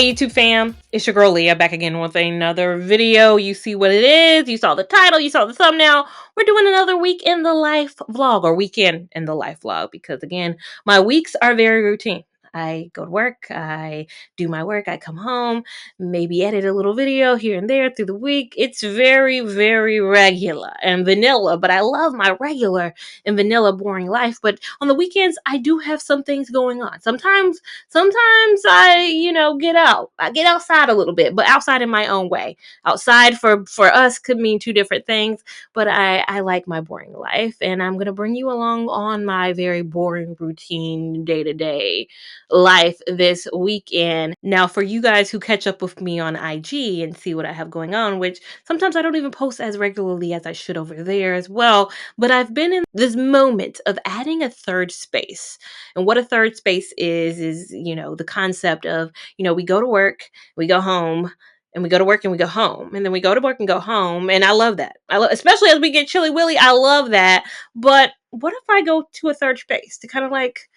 Hey YouTube fam, it's your girl Leah back again with another video. You see what it is, you saw the title, you saw the thumbnail. We're doing another week in the life vlog, or weekend in the life vlog, because again, my weeks are very routine. I go to work, I do my work, I come home, maybe edit a little video here and there through the week. It's very, very regular and vanilla, but I love my regular and vanilla boring life. But on the weekends, I do have some things going on. Sometimes I, get out. I get outside a little bit, but outside in my own way. Outside for us could mean two different things, but I like my boring life, and I'm going to bring you along on my very boring routine day-to-day life this weekend. Now, for you guys who catch up with me on IG and see what I have going on, which sometimes I don't even post as regularly as I should over there as well, but I've been in this moment of adding a third space. And what a third space is, the concept of, we go to work, we go home, and we go to work and we go home, and then we go to work and go home. And I love that. Especially as we get chilly willy, I love that. But what if I go to a third space to kind of like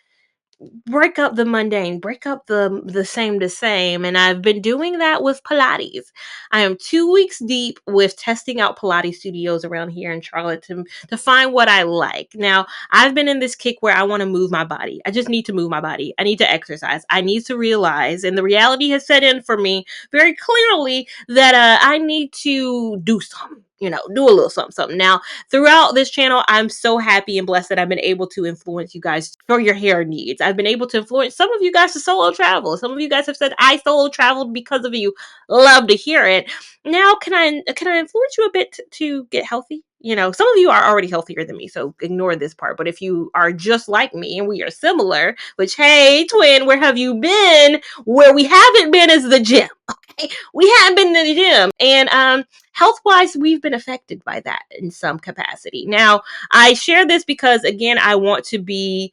break up the mundane, break up the same to same? And I've been doing that with Pilates. I am 2 weeks deep with testing out Pilates studios around here in Charlotte to find what I like. Now, I've been in this kick where I want to move my body. I just need to move my body. I need to exercise. I need to realize, and the reality has set in for me very clearly, that I need to do something. Do a little something. Now, throughout this channel, I'm so happy and blessed that I've been able to influence you guys for your hair needs. I've been able to influence some of you guys to solo travel. Some of you guys have said, I solo traveled because of you. Love to hear it. Now, can I influence you a bit to get healthy? Some of you are already healthier than me, so ignore this part. But if you are just like me and we are similar, which, hey, twin, where have you been? Where we haven't been is the gym. Okay, we haven't been to the gym, and health-wise, we've been affected by that in some capacity. Now, I share this because, again, I want to be,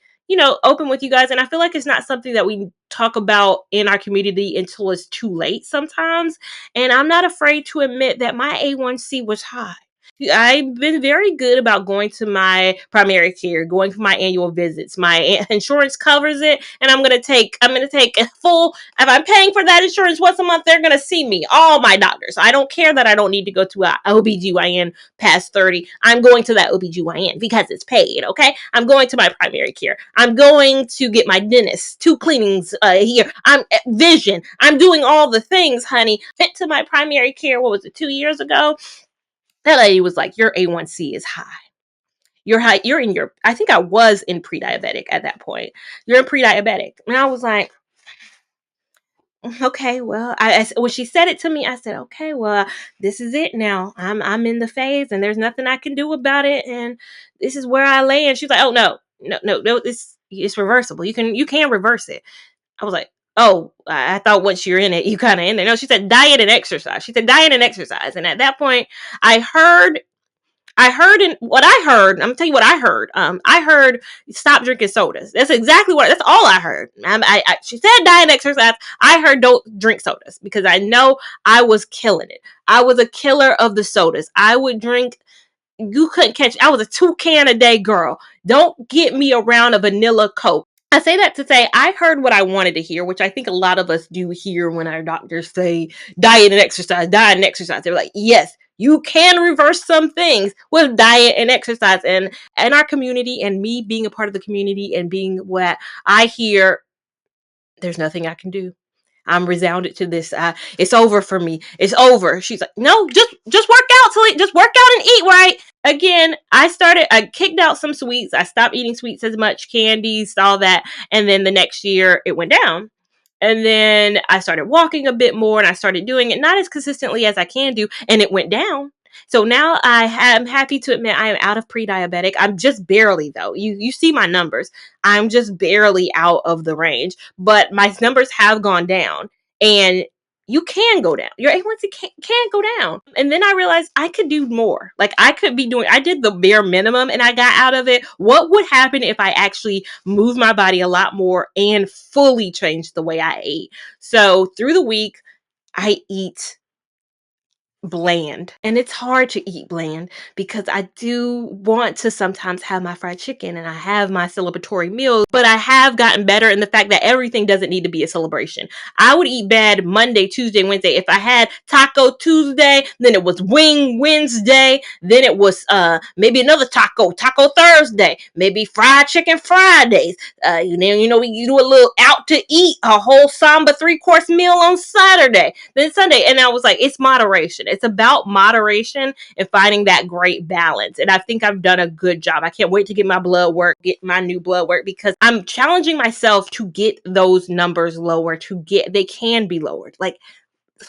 open with you guys, and I feel like it's not something that we talk about in our community until it's too late sometimes. And I'm not afraid to admit that my A1C was high. I've been very good about going to my primary care, going for my annual visits. My insurance covers it, and I'm gonna take a full. If I'm paying for that insurance once a month, they're gonna see me. All my doctors. I don't care that I don't need to go to a OBGYN past 30. I'm going to that OBGYN because it's paid. Okay, I'm going to my primary care. I'm going to get my dentist, 2 cleanings here. I'm vision. I'm doing all the things, honey. Went to my primary care. What was it? 2 years ago. That lady was like, your A1C is high. You're high. You're in your, I think I was in pre-diabetic at that point. You're in pre-diabetic. And I was like, okay, well, when she said it to me, I said, okay, well, this is it now. I'm in the phase and there's nothing I can do about it. And this is where I lay. And she's like, oh, no, it's reversible. You can reverse it. I was like, oh, I thought once you're in it, you kind of in there. No, she said diet and exercise. She said diet and exercise. And at that point, I heard, and what I heard, I'm gonna tell you what I heard. I heard stop drinking sodas. That's all I heard. She said diet and exercise. I heard don't drink sodas because I know I was killing it. I was a killer of the sodas. I would drink. You couldn't catch. I was a 2-can a day girl. Don't get me around a vanilla Coke. I say that to say I heard what I wanted to hear, which I think a lot of us do hear when our doctors say diet and exercise, diet and exercise. They're like, yes, you can reverse some things with diet and exercise. And in our community, and me being a part of the community and being what I hear, there's nothing I can do. I'm resounded to this. It's over for me. It's over. She's like, no, just work out just work out and eat right. Again, I kicked out some sweets. I stopped eating sweets as much, candies, all that. And then the next year it went down. And then I started walking a bit more and I started doing it not as consistently as I can do. And it went down. So now I'm happy to admit I am out of pre-diabetic. I'm just barely, though. You see my numbers. I'm just barely out of the range, but my numbers have gone down, and you can go down. Your A1C can go down. And then I realized I could do more. Like I did the bare minimum and I got out of it. What would happen if I actually moved my body a lot more and fully changed the way I ate? So through the week, I eat bland. And it's hard to eat bland because I do want to sometimes have my fried chicken and I have my celebratory meals, but I have gotten better in the fact that everything doesn't need to be a celebration. I would eat bad Monday, Tuesday, Wednesday. If I had Taco Tuesday, then it was Wing Wednesday, then it was maybe another Taco Thursday, maybe fried chicken Fridays. We do a little out to eat, a whole samba 3-course meal on Saturday, then Sunday. And I was like, it's moderation. It's about moderation and finding that great balance. And I think I've done a good job. I can't wait to get my new blood work, because I'm challenging myself to get those numbers lower, they can be lowered. Like,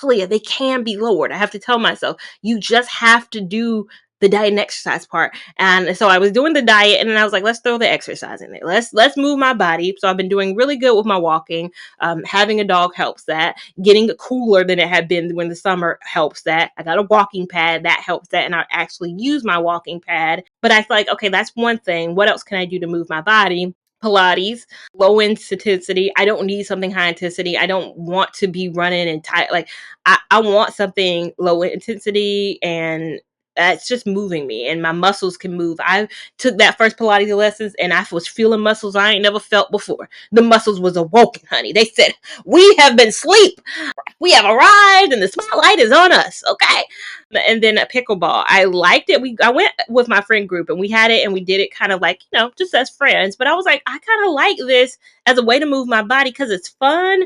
Lia, they can be lowered. I have to tell myself, you just have to do the diet and exercise part. And so I was doing the diet, and then I was like, let's throw the exercise in there. Let's move my body. So I've been doing really good with my walking. Having a dog helps that. Getting cooler than it had been when the summer helps that. I got a walking pad that helps that, and I actually use my walking pad. But I feel like, okay, that's one thing. What else can I do to move my body? Pilates, low intensity. I don't need something high intensity. I don't want to be running and tight. Like, I want something low intensity, and it's just moving me and my muscles can move. I took that first Pilates lessons and I was feeling muscles I ain't never felt before. The muscles was awoken, honey. They said, we have been asleep. We have arrived and the spotlight is on us. Okay. And then at pickleball, I liked it. I went with my friend group and we had it and we did it kind of like, just as friends. But I was like, I kind of like this as a way to move my body because it's fun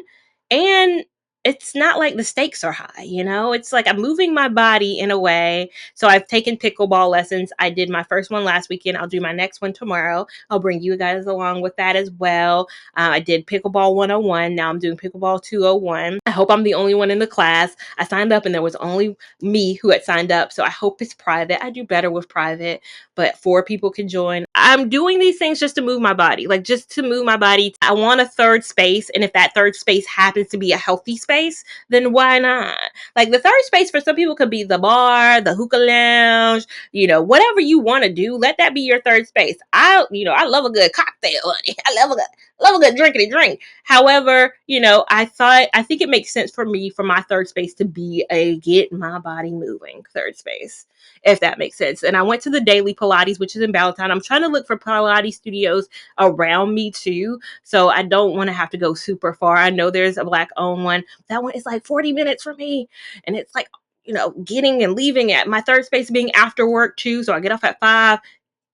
and it's not like the stakes are high, It's like I'm moving my body in a way. So I've taken pickleball lessons. I did my first one last weekend. I'll do my next one tomorrow. I'll bring you guys along with that as well. I did pickleball 101. Now I'm doing pickleball 201. I hope I'm the only one in the class. I signed up and there was only me who had signed up. So I hope it's private. I do better with private, but 4 people can join. I'm doing these things just to move my body, like just to move my body. I want a third space. And if that third space happens to be a healthy space, then why not? Like the third space for some people could be the bar, the hookah lounge, whatever you want to do, let that be your third space. I love a good cocktail, honey. I love a good drinkity drink. However, I think it makes sense for me, for my third space to be a get my body moving third space, if that makes sense. And I went to the Daily Pilates, which is in Valentine. I'm trying to look for Pilates studios around me too. So I don't want to have to go super far. I know there's a Black owned one. That one is like 40 minutes for me. And it's like, getting and leaving at my third space being after work too. So I get off at 5.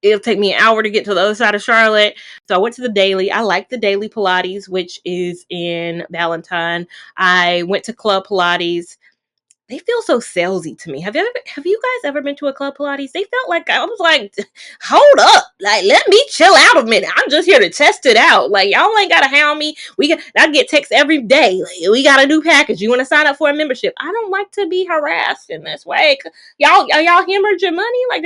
It'll take me an hour to get to the other side of Charlotte. So I went to the Daily. I like the Daily Pilates, which is in Valentine. I went to Club Pilates. They feel so salesy to me. Have you guys ever been to a Club Pilates? They felt like I was like, hold up, like let me chill out a minute. I'm just here to test it out. Like y'all ain't gotta hound me. I get texts every day. Like, we got a new package. You want to sign up for a membership? I don't like to be harassed in this way. Y'all hemorrhaging money? Like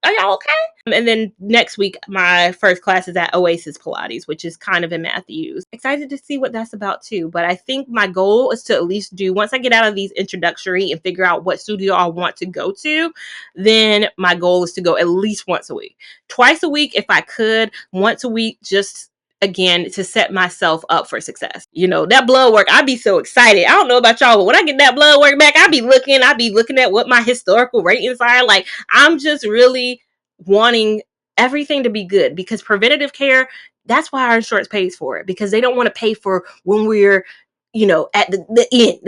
are y'all okay? And then next week, my first class is at Oasis Pilates, which is kind of in Matthews. Excited to see what that's about too. But I think my goal is to at least once I get out of these introductory and figure out what studio I want to go to, then my goal is to go at least once a week. Twice a week if I could, once a week, just again, to set myself up for success. That blood work, I'd be so excited. I don't know about y'all, but when I get that blood work back, I'd be looking at what my historical ratings are. Like, I'm just really wanting everything to be good, because preventative care, that's why our insurance pays for it, because they don't want to pay for when we're at the end,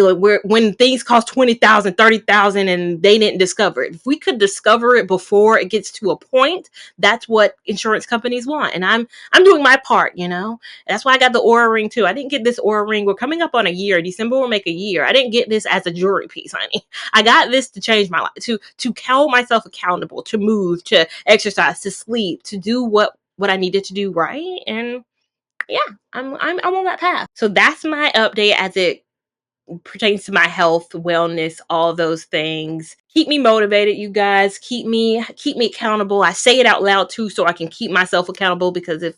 when things cost 20,000, 30,000 and they didn't discover it. If we could discover it before it gets to a point, that's what insurance companies want. And I'm doing my part, That's why I got the Aura ring too. I didn't get this Aura ring. We're coming up on a year. December will make a year. I didn't get this as a jewelry piece, honey. I got this to change my life, to hold myself accountable, to move, to exercise, to sleep, to do what I needed to do, right? And yeah, I'm on that path. So that's my update as it pertains to my health, wellness, all those things. Keep me motivated, you guys. Keep me accountable. I say it out loud too, so I can keep myself accountable, because if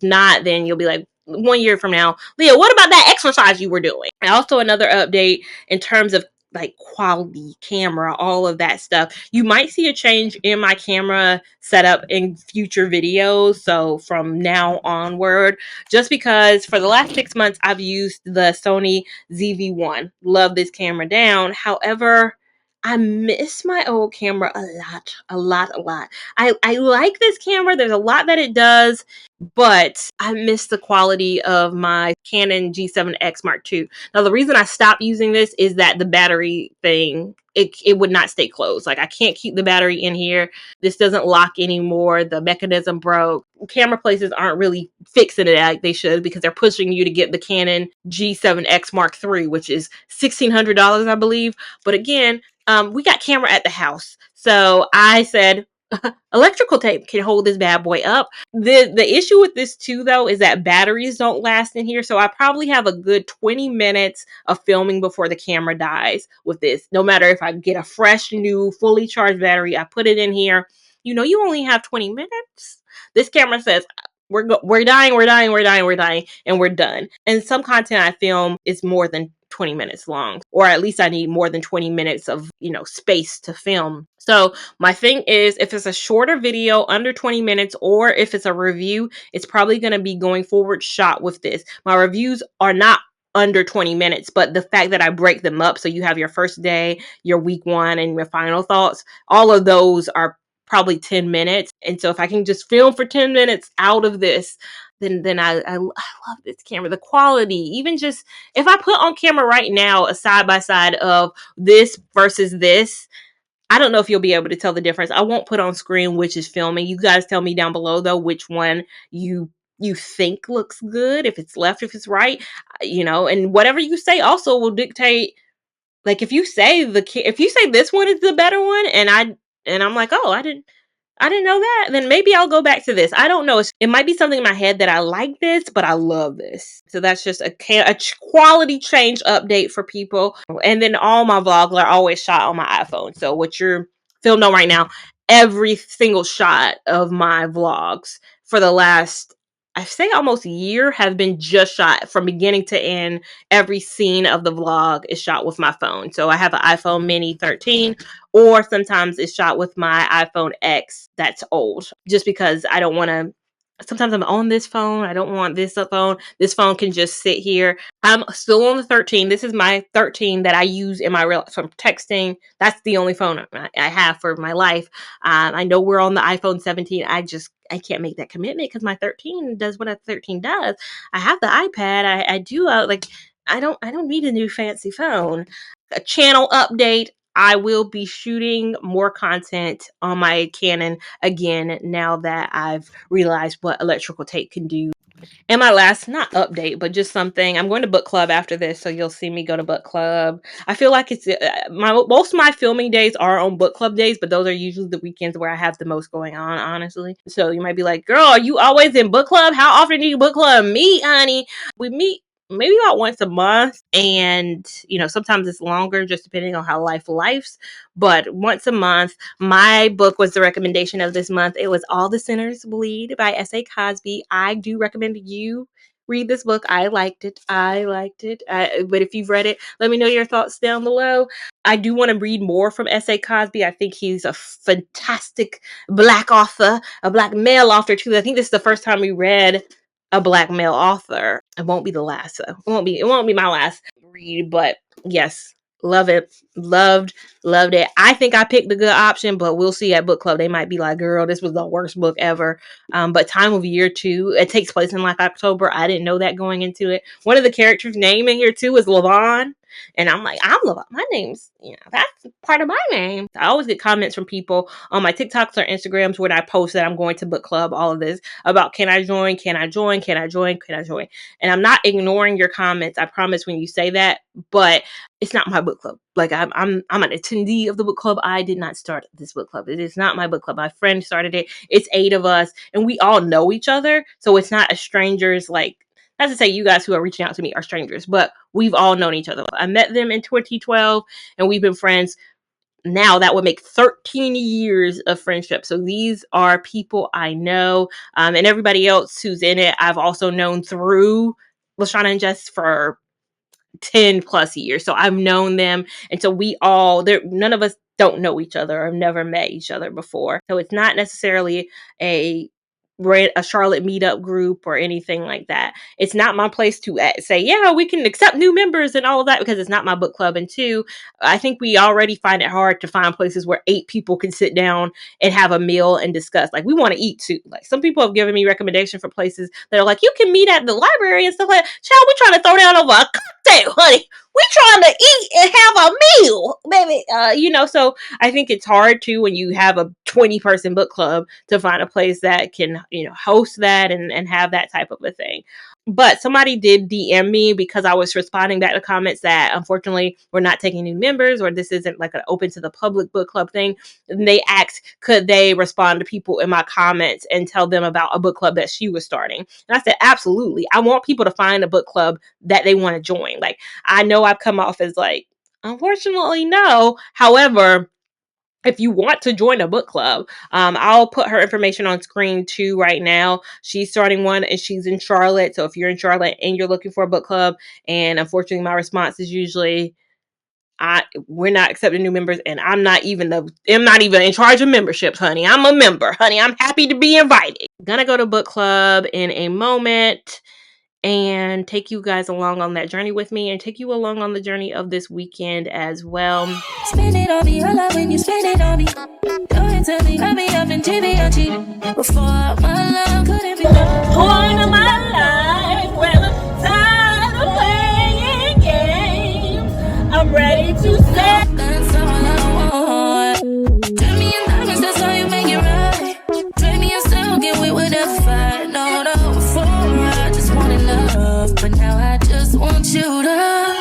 not, then you'll be like, 1 year from now, Lia, what about that exercise you were doing? And also another update in terms of like quality camera, all of that stuff. You might see a change in my camera setup in future videos. So from now onward, just because for the last 6 months, I've used the Sony ZV-1. Love this camera down. However, I miss my old camera a lot, a lot, a lot. I like this camera. There's a lot that it does, but I miss the quality of my Canon G7X Mark II. Now, the reason I stopped using this is that the battery thing, it would not stay closed. Like, I can't keep the battery in here. This doesn't lock anymore. The mechanism broke. Camera places aren't really fixing it like they should because they're pushing you to get the Canon G7X Mark III, which is $1,600, I believe. But again, we got camera at the house. So I said, electrical tape can hold this bad boy up. The issue with this too, though, is that batteries don't last in here. So I probably have a good 20 minutes of filming before the camera dies with this. No matter if I get a fresh, new, fully charged battery, I put it in here. You only have 20 minutes. This camera says, we're dying, and we're done. And some content I film is more than 20 minutes long, or at least I need more than 20 minutes of, space to film. So my thing is, if it's a shorter video under 20 minutes, or if it's a review, it's probably going to be going forward shot with this. My reviews are not under 20 minutes, but the fact that I break them up, so you have your first day, your week one, and your final thoughts, all of those are probably 10 minutes. And so if I can just film for 10 minutes out of this, then I love this camera. The quality, even just if I put on camera right now a side by side of this versus this, I don't know if you'll be able to tell the difference. I won't put on screen which is filming. You guys tell me down below though which one you think looks good, if it's left, if it's right, and whatever you say also will dictate. Like if you say this one is the better one, and I'm like, oh, I didn't know that, then maybe I'll go back to this. I don't know. It might be something in my head that I like this, but I love this. So that's just a quality change update for people. And then all my vlogs are always shot on my iPhone. So what you're filmed on right now, every single shot of my vlogs for the last, I say almost a year, have been just shot from beginning to end. Every scene of the vlog is shot with my phone. So I have an iPhone mini 13, or sometimes it's shot with my iPhone X that's old, just because I don't want to. Sometimes I'm on this phone. I don't want this phone. This phone can just sit here. I'm still on the 13. This is my 13 that I use in my real from texting. That's the only phone I have for my life. I know we're on the iPhone 17. I can't make that commitment because my 13 does what a 13 does. I have the iPad. I do I don't need a new fancy phone. A channel update. I will be shooting more content on my Canon again now that I've realized what electrical tape can do. And my last, not update, but just something. I'm going to book club after this, so you'll see me go to book club. I feel like it's most of my filming days are on book club days, but those are usually the weekends where I have the most going on, honestly. So you might be like, girl, are you always in book club? How often do you book club meet, honey? We meet maybe about once a month, and sometimes it's longer, just depending on how life. But once a month. My book was the recommendation of this month. It was All the Sinners Bleed by S.A. Cosby. I do recommend you read this book. I liked it. But if you've read it, let me know your thoughts down below. I do want to read more from S.A. Cosby. I think he's a fantastic Black author, a Black male author too. I think this is the first time we read a Black male author. It won't be the last. It won't be my last read, but yes, love it. Loved it. I think I picked a good option, but we'll see at book club. They might be like, girl, this was the worst book ever. But time of year too. It takes place in like October. I didn't know that going into it. One of the characters' name in here too is Lavon. And I'm like, I'm Lavon. My name's, that's part of my name. I always get comments from people on my TikToks or Instagrams when I post that I'm going to book club, all of this about can I join? And I'm not ignoring your comments. I promise when you say that, but it's not my book club. Like I'm an attendee of the book club. I did not start this book club. It is not my book club. My friend started it. It's 8 of us, and we all know each other. So it's not a strangers. Like, not to say you guys who are reaching out to me are strangers, but we've all known each other. I met them in 2012, and we've been friends. Now that would make 13 years of friendship. So these are people I know, and everybody else who's in it, I've also known through Lashana and Jess for 10 plus years. So I've known them. And so none of us don't know each other or have never met each other before. So it's not necessarily a a Charlotte meetup group or anything like that. It's not my place to say, yeah, we can accept new members and all of that, because it's not my book club. And two, I think we already find it hard to find places where 8 people can sit down and have a meal and discuss. Like, we want to eat too. Like, some people have given me recommendation for places that are like, you can meet at the library and stuff like that. Child, we're trying to throw down over a cocktail, honey. We trying to eat and have a meal, baby. So I think it's hard too when you have a 20-person book club to find a place that can, host that and have that type of a thing. But somebody did DM me because I was responding back to comments that unfortunately we're not taking new members, or this isn't like an open to the public book club thing. And they asked, could they respond to people in my comments and tell them about a book club that she was starting? And I said, absolutely. I want people to find a book club that they want to join. Like, I know I've come off as like, unfortunately, no. However, if you want to join a book club, I'll put her information on screen too right now. She's starting one and she's in Charlotte. So if you're in Charlotte and you're looking for a book club, and unfortunately my response is usually, we're not accepting new members, and I'm not even in charge of memberships, honey. I'm a member, honey. I'm happy to be invited. Gonna go to book club in a moment and take you guys along on that journey with me, and take you along on the journey of this weekend as well. Spend it on me, I love when you spend it on me. Don't tell me, I'll be up in TV on cheap. Before my love couldn't be done. Point of my life, well, I'm tired of playing games. I'm ready to say that's all I want. Turn me in diamonds, that's how you make it right. Trade me and still get away with that fight. No, before I just wanted love, but now I just want you to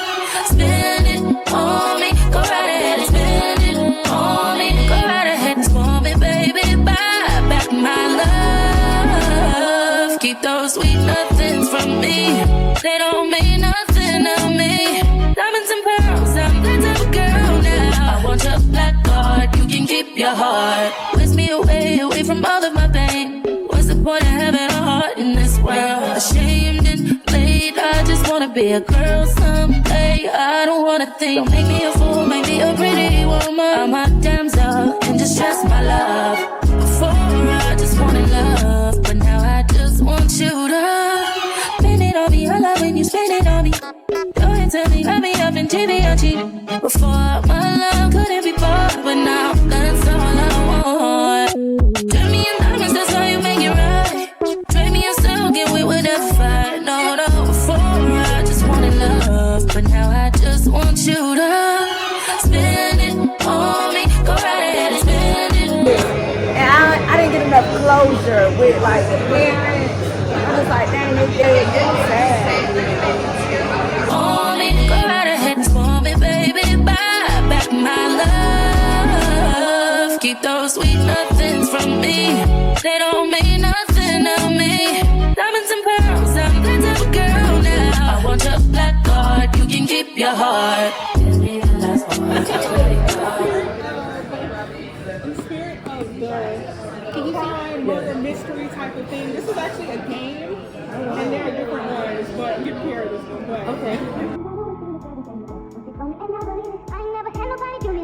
spend it on me. Go right ahead and spend it on me. Go right ahead and spoil me, baby. Buy back my love. Keep those sweet nothings from me. They don't mean nothing to me. Diamonds and pearls, I'm that type of girl now. I want your black card, you can keep your heart. Whisk me away from all of my pain. What's the point of having a heart in this world? Ashamed and late, I just wanna be a girl someday. I don't wanna think, don't make me a fool, make me a pretty woman. I'm a damsel and just trust my love. Before I just wanted love, but now I just want you to spend it on me. I love when you spend it on me. Go ahead, tell me, let me up in TV on cheap. Before my love couldn't be bought, but now that's all I want. Turn me in diamonds, that's how you make it right. Trade me and still get away with that fight. No, before I just wanted love, but now I just want you to spend it on me. Go right ahead and spend it. And I didn't get enough closure with like the parents. I was like, dang, they sad. On me, go right ahead and spoil me, baby. Buy back my love. Keep those sweet nothings from me. They don't mean nothing to me. Diamonds and pearls, I'm that type of girl now. I want your black card, you can keep your heart. Give me the last one. In spirit of the crime, murder, mystery type of thing, this is actually a game, and there are different ones, but you can hear this one. But okay.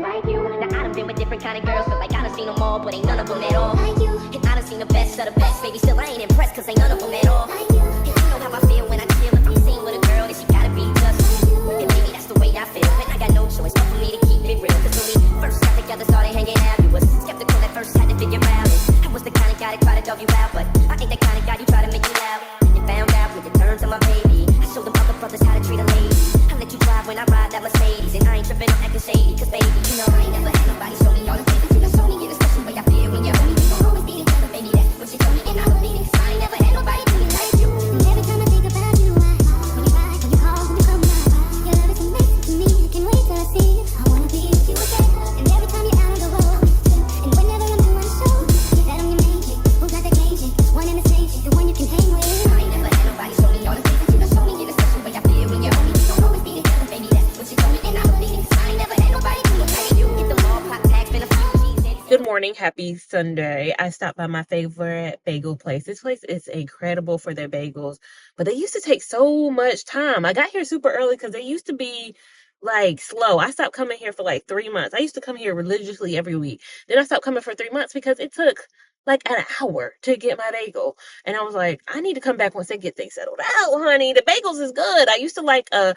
Like you. Now I done been with different kind of girls, feel like I done seen them all, but ain't none of them at all. Like you. And I done seen the best of the best, baby, still I ain't impressed, cause ain't none of them at all. Like you. And you know how I feel when I chill, if I'm seen with a girl, then she gotta be just you. And maybe that's the way I feel, but I got no choice but for me to keep it real. Cause when we first got together, started hanging out, you was skeptical at first, had to figure out it. I was the kind of guy that tried to dog you out, but I ain't that kind of guy you try to make me loud. And found out with the terms of my baby, I showed them other brothers how to treat a lady. I let you drive when I ride that Mercedes, and I ain't tripping on acting shady, cause baby, you know I ain't never had nobody show me all the things that you done show me. Get a special way I feel when you're with me. We gon' always be together, baby, that's what she told me, and I believe it, cause I ain't never had nobody do me like you. And every time I think about you, when you ride, when you call, when you come around, your love is amazing to me. I can't wait till I see you. I wanna be with you again. And every time you're out on the road, and whenever I'm doing a show, get that on your main chick. Who's not the game chick? One and the same chick, the one you can hang with. I ain't never had nobody show me all the things that you done show me. Get a special way I feel when you're with me. We gon' always be together, baby, that's what she told me, and I believe it, cause I ain't never had nobody do me like you. Get them all pop tags, been a few G's in. Good morning, happy Sunday. I stopped by my favorite bagel place. This place is incredible for their bagels, but they used to take so much time. I got here super early because they used to be like slow. I stopped coming here for like 3 months. I used to come here religiously every week. Then I stopped coming for 3 months because it took like an hour to get my bagel. And I was like, I need to come back once they get things settled out, honey. The bagels is good. I used to like a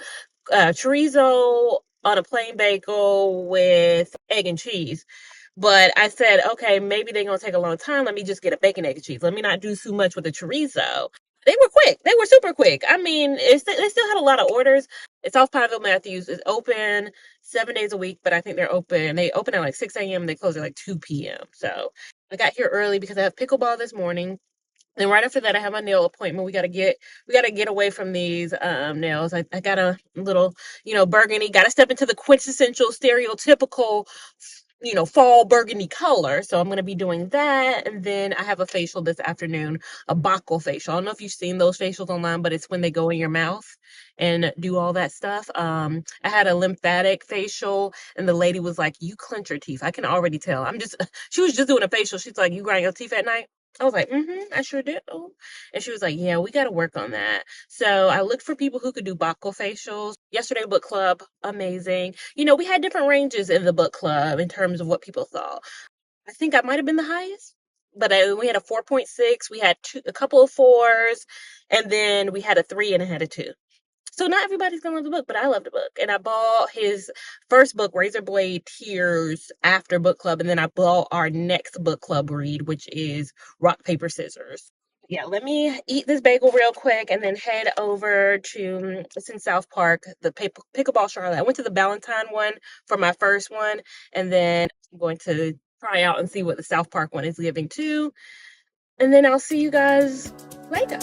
chorizo on a plain bagel with egg and cheese. But I said, okay, maybe they're gonna take a long time. Let me just get a bacon, egg, and cheese. Let me not do too much with the chorizo. They were quick. They were super quick. I mean, they still had a lot of orders. It's off Pineville Matthews. It's open 7 days a week, but I think they're open. They open at like 6 a.m. They close at like 2 p.m. So I got here early because I have pickleball this morning. Then right after that, I have my nail appointment. We gotta get away from these nails. I got a little, burgundy. Got to step into the quintessential, stereotypical, fall burgundy color. So I'm gonna be doing that, and then I have a facial this afternoon, a buccal facial. I don't know if you've seen those facials online, but it's when they go in your mouth and do all that stuff. I had a lymphatic facial, and the lady was like, "You clench your teeth." I can already tell. She was just doing a facial. She's like, "You grind your teeth at night?" I was like, I sure do. And she was like, yeah, we got to work on that. So I looked for people who could do buccal facials. Yesterday, book club, amazing. We had different ranges in the book club in terms of what people thought. I think I might have been the highest, but we had a 4.6. We had a couple of fours, and then we had a 3 and I had a 2. So not everybody's gonna love the book, but I love the book. And I bought his first book, Razor Blade Tears, after book club, and then I bought our next book club read, which is Rock, Paper, Scissors. Yeah, let me eat this bagel real quick and then head over to, it's in South Park, the Pickleball Charlotte. I went to the Valentine one for my first one, and then I'm going to try out and see what the South Park one is giving too. And then I'll see you guys later.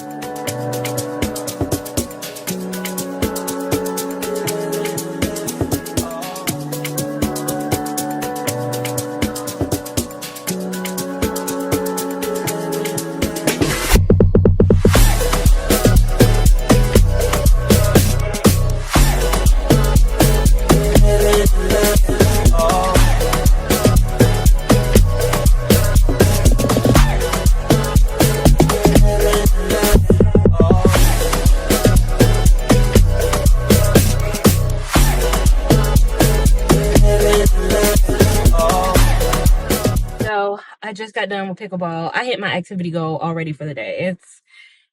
I just got done with pickleball. I hit my activity goal already for the day. It's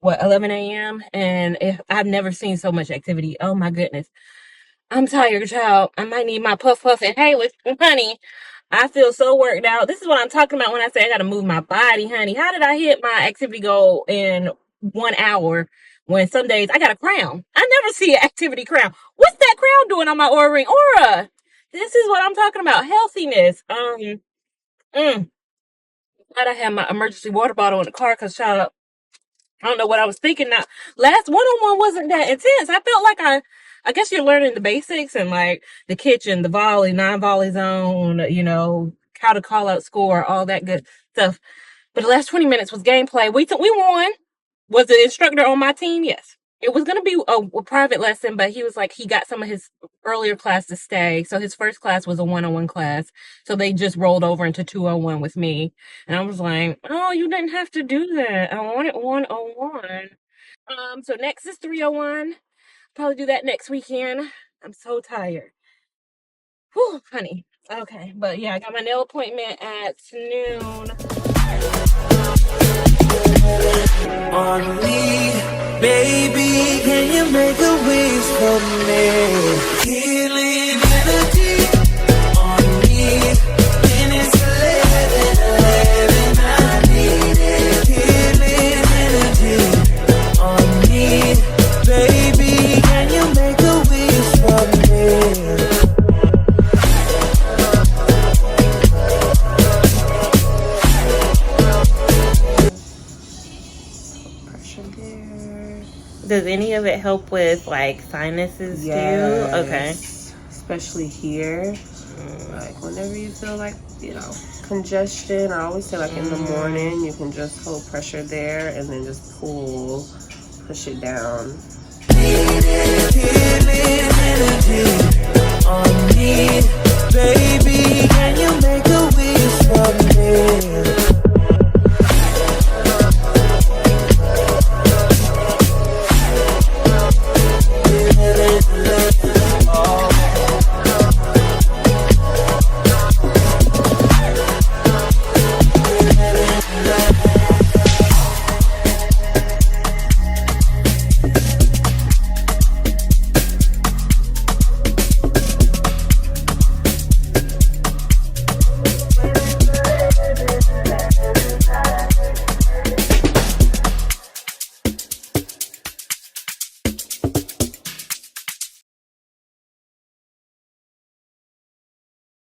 11 a.m. and I've never seen so much activity. Oh my goodness. I'm tired, child. I might need my puff and Haley. Honey, I feel so worked out. This is what I'm talking about when I say I gotta move my body, honey. How did I hit my activity goal in 1 hour when some days I got a crown? I never see an activity crown. What's that crown doing on my aura ring? Aura. This is what I'm talking about. Healthiness. Glad I had my emergency water bottle in the car because, child, I don't know what I was thinking. Now, last one-on-one wasn't that intense. I felt like I guess you're learning the basics and like the kitchen, the volley, non-volley zone, how to call out score, all that good stuff. But the last 20 minutes was gameplay. We won. Was the instructor on my team? Yes. It was going to be a private lesson, but he was like, he got some of his earlier class to stay. So his first class was a 101 class. So they just rolled over into 201 with me. And I was like, oh, you didn't have to do that. I wanted 101. So next is 301. Probably do that next weekend. I'm so tired. Whew, honey. Okay. But yeah, I got my nail appointment at noon. On me, baby, can you make a wish for me? Healing energy on me, and it's 11, I need it. Healing energy on me, baby, can you make a wish for me? Does any of it help with like sinuses too? Okay. Especially here. Like whenever you feel like, congestion, I always say like in the morning, you can just hold pressure there and then just push it down. Baby, can you make a wish for me?